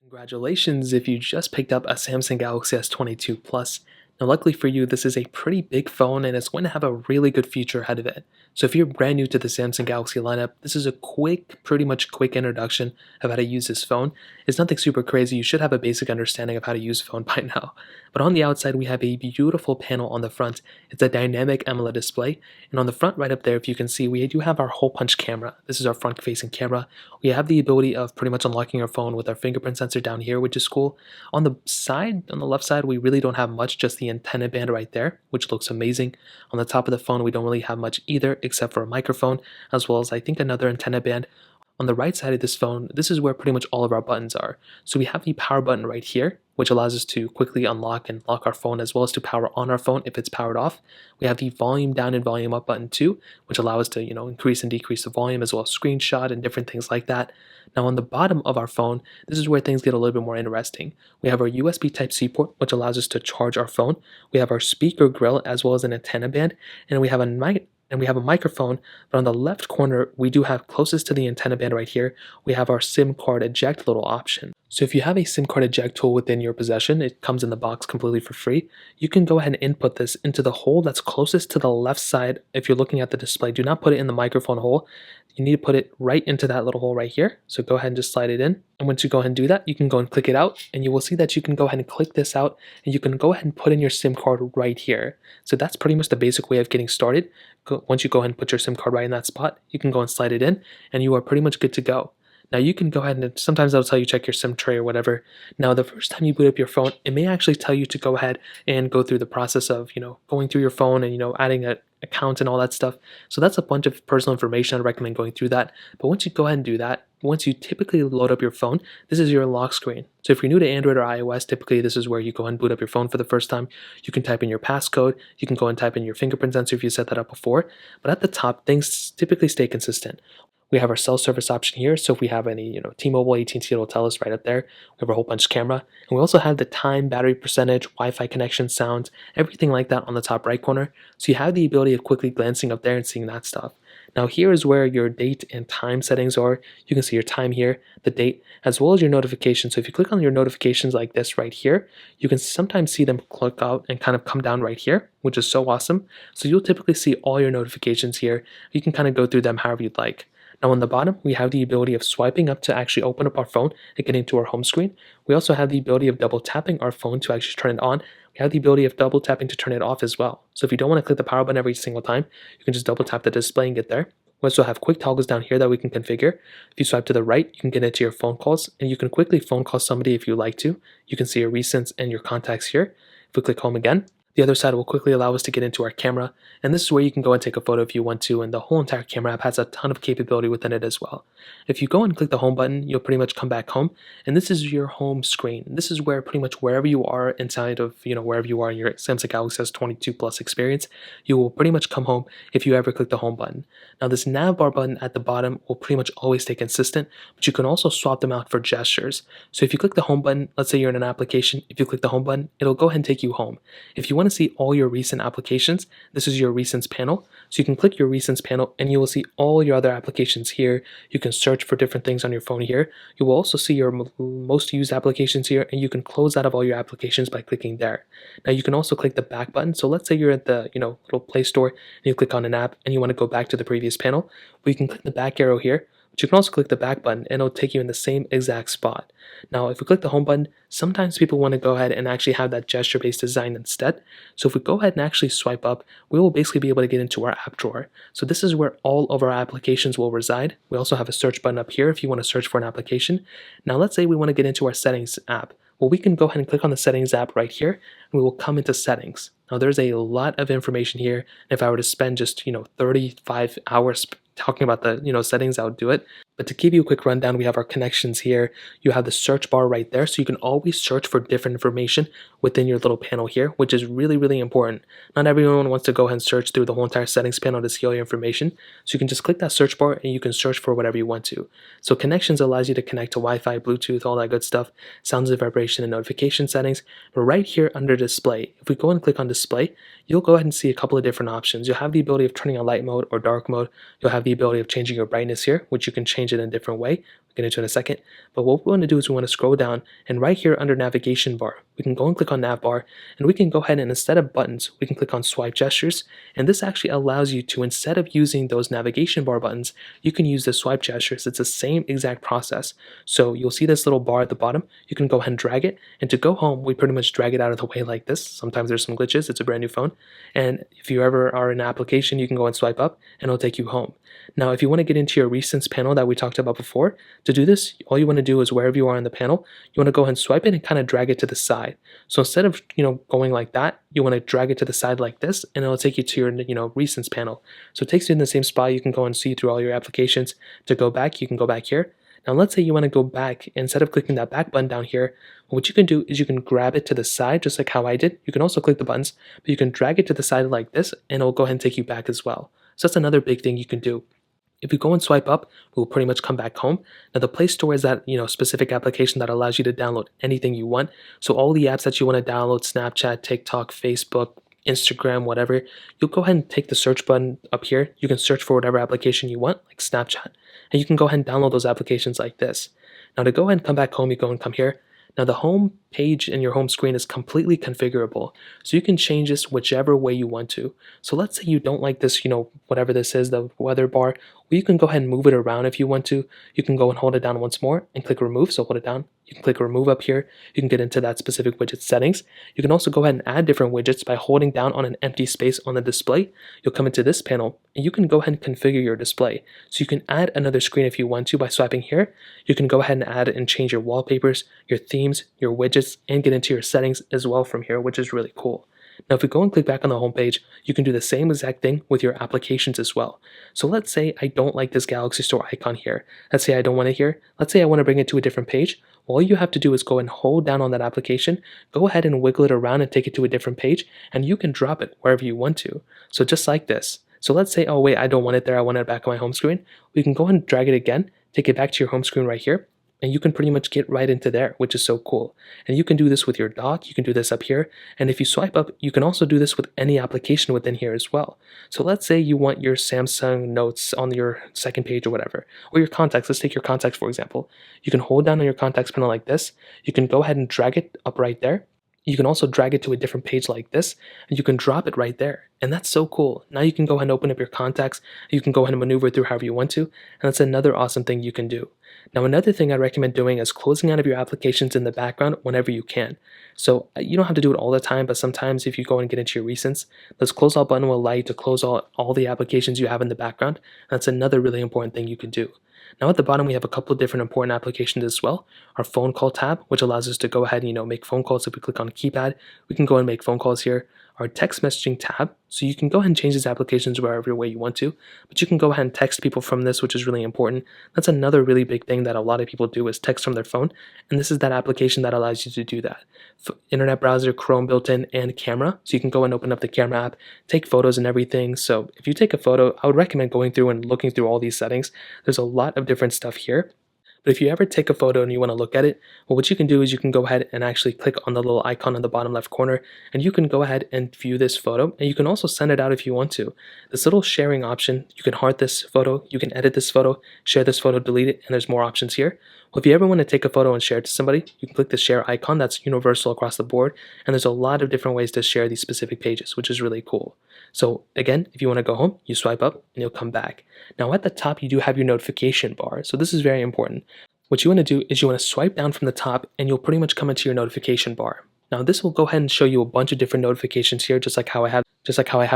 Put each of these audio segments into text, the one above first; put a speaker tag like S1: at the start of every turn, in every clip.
S1: Congratulations if you just picked up a Samsung Galaxy S22 Plus. Now, luckily for you, this is a pretty big phone and it's going to have a really good future ahead of it. So, if you're brand new to the Samsung Galaxy lineup, this is a pretty much quick introduction of how to use this phone. It's nothing super crazy. You should have a basic understanding of how to use a phone by now. But on the outside, we have a beautiful panel on the front. It's a dynamic AMOLED display. And on the front, right up there, if you can see, we do have our hole punch camera. This is our front facing camera. We have the ability of pretty much unlocking our phone with our fingerprint sensor down here, which is cool. On the side, on the left side, we really don't have much, just the antenna band right there, which looks amazing. On the top of the phone, we don't really have much either, except for a microphone, as well as I think another antenna band. On the right side of this phone, this is where pretty much all of our buttons are. So we have the power button right here, which allows us to quickly unlock and lock our phone, as well as to power on our phone if it's powered off. We have the volume down and volume up button too, which allow us to, increase and decrease the volume, as well as screenshot and different things like that. Now on the bottom of our phone, this is where things get a little bit more interesting. We have our USB Type-C port, which allows us to charge our phone. We have our speaker grill, as well as an antenna band, and we have a microphone. But on the left corner, we do have, closest to the antenna band right here, we have our SIM card eject little option. So if you have a SIM card eject tool within your possession, it comes in the box completely for free. You can go ahead and input this into the hole that's closest to the left side. If you're looking at the display, do not put it in the microphone hole. You need to put it right into that little hole right here. So go ahead and just slide it in. And once you go ahead and do that, you can go and click it out, and you will see that you can go ahead and click this out, and you can go ahead and put in your SIM card right here. So that's pretty much the basic way of getting started. Once you go ahead and put your SIM card right in that spot, you can go and slide it in, and you are pretty much good to go. Now you can go ahead and sometimes they'll tell you check your SIM tray or whatever. Now the first time you boot up your phone, it may actually tell you to go ahead and go through the process of, going through your phone and, adding an account and all that stuff. So that's a bunch of personal information. I recommend going through that. But once you go ahead and do that, once you typically load up your phone, this is your lock screen. So if you're new to Android or iOS, typically this is where you go and boot up your phone for the first time. You can type in your passcode. You can go and type in your fingerprint sensor if you set that up before. But at the top, things typically stay consistent. We have our cell service option here, so if we have any, T-Mobile, AT&T, it'll tell us right up there. We have our hole punch camera, and we also have the time, battery percentage, Wi-Fi connection, sounds, everything like that on the top right corner. So you have the ability of quickly glancing up there and seeing that stuff. Now here is where your date and time settings are. You can see your time here, the date, as well as your notifications. So if you click on your notifications like this right here, you can sometimes see them click out and kind of come down right here, which is so awesome. So you'll typically see all your notifications here. You can kind of go through them however you'd like. Now on the bottom, we have the ability of swiping up to actually open up our phone and get into our home screen. We also have the ability of double tapping our phone to actually turn it on. We have the ability of double tapping to turn it off as well. So if you don't want to click the power button every single time, you can just double tap the display and get there. We also have quick toggles down here that we can configure. If you swipe to the right, you can get into your phone calls, and you can quickly phone call somebody if you like to. You can see your recents and your contacts here. If we click home again, the other side will quickly allow us to get into our camera, and this is where you can go and take a photo if you want to, and the whole entire camera app has a ton of capability within it as well. If you go and click the home button, you'll pretty much come back home, and this is your home screen. This is where pretty much wherever you are inside of, wherever you are in your Samsung Galaxy S22 Plus experience, you will pretty much come home if you ever click the home button. Now this nav bar button at the bottom will pretty much always stay consistent, but you can also swap them out for gestures. So if you click the home button, let's say you're in an application, if you click the home button, it'll go ahead and take you home. If you want to see all your recent applications, this is your recents panel. So you can click your recents panel and you will see all your other applications here. You can search for different things on your phone here. You will also see your most used applications here, and you can close out of all your applications by clicking there. Now you can also click the back button. So let's say you're at the little Play Store and you click on an app and you want to go back to the previous panel. But you can click the back arrow here. But you can also click the back button and it'll take you in the same exact spot. Now, if we click the home button, sometimes people want to go ahead and actually have that gesture-based design instead. So if we go ahead and actually swipe up, we will basically be able to get into our app drawer. So this is where all of our applications will reside. We also have a search button up here if you want to search for an application. Now, let's say we want to get into our settings app. Well, we can go ahead and click on the settings app right here, and we will come into settings. Now, there's a lot of information here. And if I were to spend just, 35 hours talking about the, settings, I would do it. But to give you a quick rundown, we have our connections here. You have the search bar right there, so you can always search for different information within your little panel here, which is really, really important. Not everyone wants to go ahead and search through the whole entire settings panel to see all your information. So you can just click that search bar and you can search for whatever you want to. So connections allows you to connect to Wi-Fi, Bluetooth, all that good stuff, sounds and vibration and notification settings. But right here under display, if we go and click on display, you'll go ahead and see a couple of different options. You'll have the ability of turning on light mode or dark mode. You'll have the ability of changing your brightness here, which you can change it in a different way. We get into it in a second. But what we want to do is we want to scroll down, and right here under navigation bar, we can go and click on nav bar, and we can go ahead and instead of buttons, we can click on swipe gestures. And this actually allows you to, instead of using those navigation bar buttons, you can use the swipe gestures. It's the same exact process. So you'll see this little bar at the bottom. You can go ahead and drag it. And to go home, we pretty much drag it out of the way like this. Sometimes there's some glitches. It's a brand new phone. And if you ever are in an application, you can go and swipe up and it'll take you home. Now, if you want to get into your recents panel that we talked about before, to do this, all you want to do is wherever you are on the panel, you want to go ahead and swipe it and kind of drag it to the side. So instead of, going like that, you want to drag it to the side like this, and it'll take you to your, recents panel. So it takes you in the same spot. You can go and see through all your applications. To go back, you can go back here. Now, let's say you want to go back. Instead of clicking that back button down here, what you can do is you can grab it to the side, just like how I did. You can also click the buttons, but you can drag it to the side like this, and it'll go ahead and take you back as well. So that's another big thing you can do. If you go and swipe up, we'll pretty much come back home. Now, the Play Store is that specific application that allows you to download anything you want. So all the apps that you want to download, Snapchat, TikTok, Facebook, Instagram, whatever, you'll go ahead and take the search button up here. You can search for whatever application you want, like Snapchat, and you can go ahead and download those applications like this. Now, to go ahead and come back home, you go and come here. Now, the home page in your home screen is completely configurable, so you can change this whichever way you want to. So let's say you don't like this, whatever this is, the weather bar, well, you can go ahead and move it around if you want to. You can go and hold it down once more and click remove, so hold it down. You can click remove up here. You can get into that specific widget settings. You can also go ahead and add different widgets by holding down on an empty space on the display. You'll come into this panel, and you can go ahead and configure your display. So you can add another screen if you want to by swiping here. You can go ahead and add and change your wallpapers, your themes, your widgets, and get into your settings as well from here, which is really cool. Now, if we go and click back on the home page, you can do the same exact thing with your applications as well. So let's say I don't like this Galaxy Store icon here. Let's say I don't want it here. Let's say I want to bring it to a different page. All you have to do is go and hold down on that application, go ahead and wiggle it around and take it to a different page, and you can drop it wherever you want to. So just like this. So let's say, oh wait, I don't want it there, I want it back on my home screen. We can go ahead and drag it again, take it back to your home screen right here, and you can pretty much get right into there, which is so cool. And you can do this with your dock, you can do this up here, and if you swipe up, you can also do this with any application within here as well. So let's say you want your Samsung Notes on your second page or whatever, or your contacts. Let's take your contacts, for example. You can hold down on your contacts panel like this. You can go ahead and drag it up right there. You can also drag it to a different page like this, and you can drop it right there. And that's so cool. Now you can go ahead and open up your contacts. You can go ahead and maneuver through however you want to, and that's another awesome thing you can do. Now, another thing I recommend doing is closing out of your applications in the background whenever you can. So you don't have to do it all the time, but sometimes if you go and get into your recents, this close all button will allow you to close all the applications you have in the background. And that's another really important thing you can do. Now at the bottom, we have a couple of different important applications as well. Our phone call tab, which allows us to go ahead and make phone calls. If we click on keypad, we can go and make phone calls here. Our text messaging tab, so you can go ahead and change these applications wherever way you want to, but you can go ahead and text people from this, which is really important. That's another really big thing that a lot of people do is text from their phone, and this is that application that allows you to do that. Internet browser, Chrome built in, and camera, so you can go and open up the camera app, take photos and everything. So if you take a photo, I would recommend going through and looking through all these settings. There's a lot of different stuff here. But if you ever take a photo and you want to look at it, well, what you can do is you can go ahead and actually click on the little icon in the bottom left corner, and you can go ahead and view this photo, and you can also send it out if you want to. This little sharing option, you can heart this photo, you can edit this photo, share this photo, delete it, and there's more options here. Well, if you ever want to take a photo and share it to somebody, you can click the share icon. That's universal across the board, and there's a lot of different ways to share these specific pages, which is really cool. So again, if you want to go home, you swipe up and you'll come back. Now at the top, you do have your notification bar, so this is very important. What you want to do is you want to swipe down from the top, and you'll pretty much come into your notification bar. Now this will go ahead and show you a bunch of different notifications here, just like how I have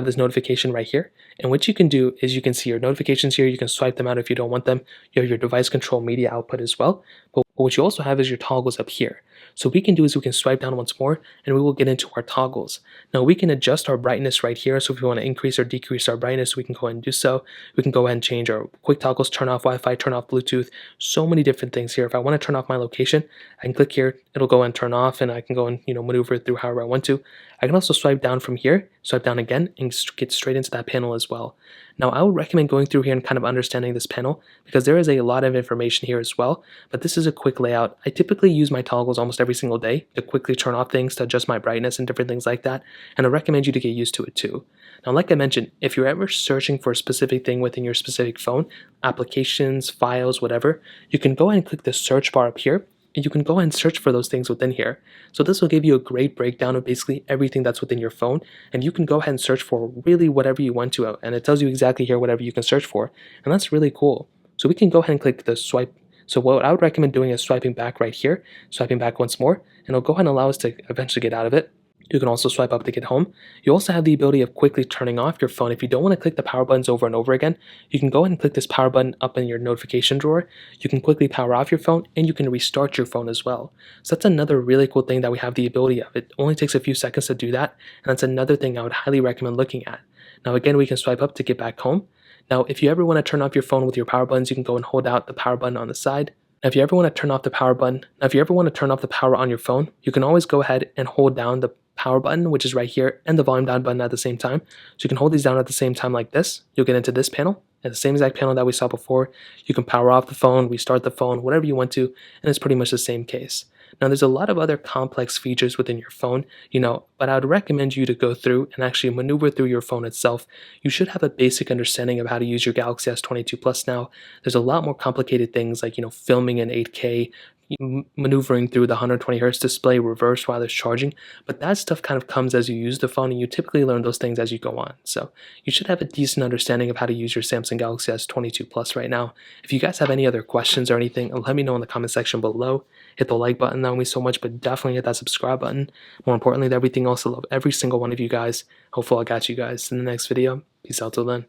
S1: this notification right here. And what you can do is you can see your notifications here. You can swipe them out if you don't want them. You have your device control media output as well. But what you also have is your toggles up here. So what we can do is we can swipe down once more, and we will get into our toggles. Now we can adjust our brightness right here. So if we want to increase or decrease our brightness, we can go ahead and do so. We can go ahead and change our quick toggles, turn off Wi-Fi, turn off Bluetooth, so many different things here. If I want to turn off my location, I can click here, it'll go and turn off, and I can go and maneuver through however I want to. I can also swipe down from here, swipe down again, and get straight into that panel as well. Now, I would recommend going through here and kind of understanding this panel because there is a lot of information here as well, but this is a quick layout. I typically use my toggles almost every single day to quickly turn off things, to adjust my brightness and different things like that, and I recommend you to get used to it too. Now, like I mentioned, if you're ever searching for a specific thing within your specific phone, applications, files, whatever, you can go ahead and click the search bar up here, and you can go ahead and search for those things within here. So this will give you a great breakdown of basically everything that's within your phone, and you can go ahead and search for really whatever you want to, and it tells you exactly here whatever you can search for, and that's really cool. So we can go ahead and click the swipe. So what I would recommend doing is swiping back right here, swiping back once more, and it'll go ahead and allow us to eventually get out of it. You can also swipe up to get home. You also have the ability of quickly turning off your phone. If you don't want to click the power buttons over and over again, you can go ahead and click this power button up in your notification drawer. You can quickly power off your phone, and you can restart your phone as well. So that's another really cool thing that we have the ability of. It only takes a few seconds to do that, and that's another thing I would highly recommend looking at. Now again, we can swipe up to get back home. Now if you ever want to turn off your phone with your power buttons, you can go and hold out the power button on the side. Now, if you ever want to turn off the power button, now if you ever want to turn off the power on your phone, you can always go ahead and hold down the power button, which is right here, and the volume down button at the same time. So you can hold these down at the same time like this. You'll get into this panel, and the same exact panel that we saw before. You can power off the phone, restart the phone, whatever you want to, and it's pretty much the same case. Now, there's a lot of other complex features within your phone, but I would recommend you to go through and actually maneuver through your phone itself. You should have a basic understanding of how to use your Galaxy S22 Plus now. There's a lot more complicated things like, filming in 8K, maneuvering through the 120 hertz display, reverse wireless charging, but that stuff kind of comes as you use the phone, and you typically learn those things as you go on. So you should have a decent understanding of how to use your Samsung Galaxy S22 Plus right now. If you guys have any other questions or anything, let me know in the comment section below. Hit the like button, that would mean so much, but definitely hit that subscribe button. More importantly than everything else, I love every single one of you guys. Hopefully I'll catch you guys in the next video. Peace out till then.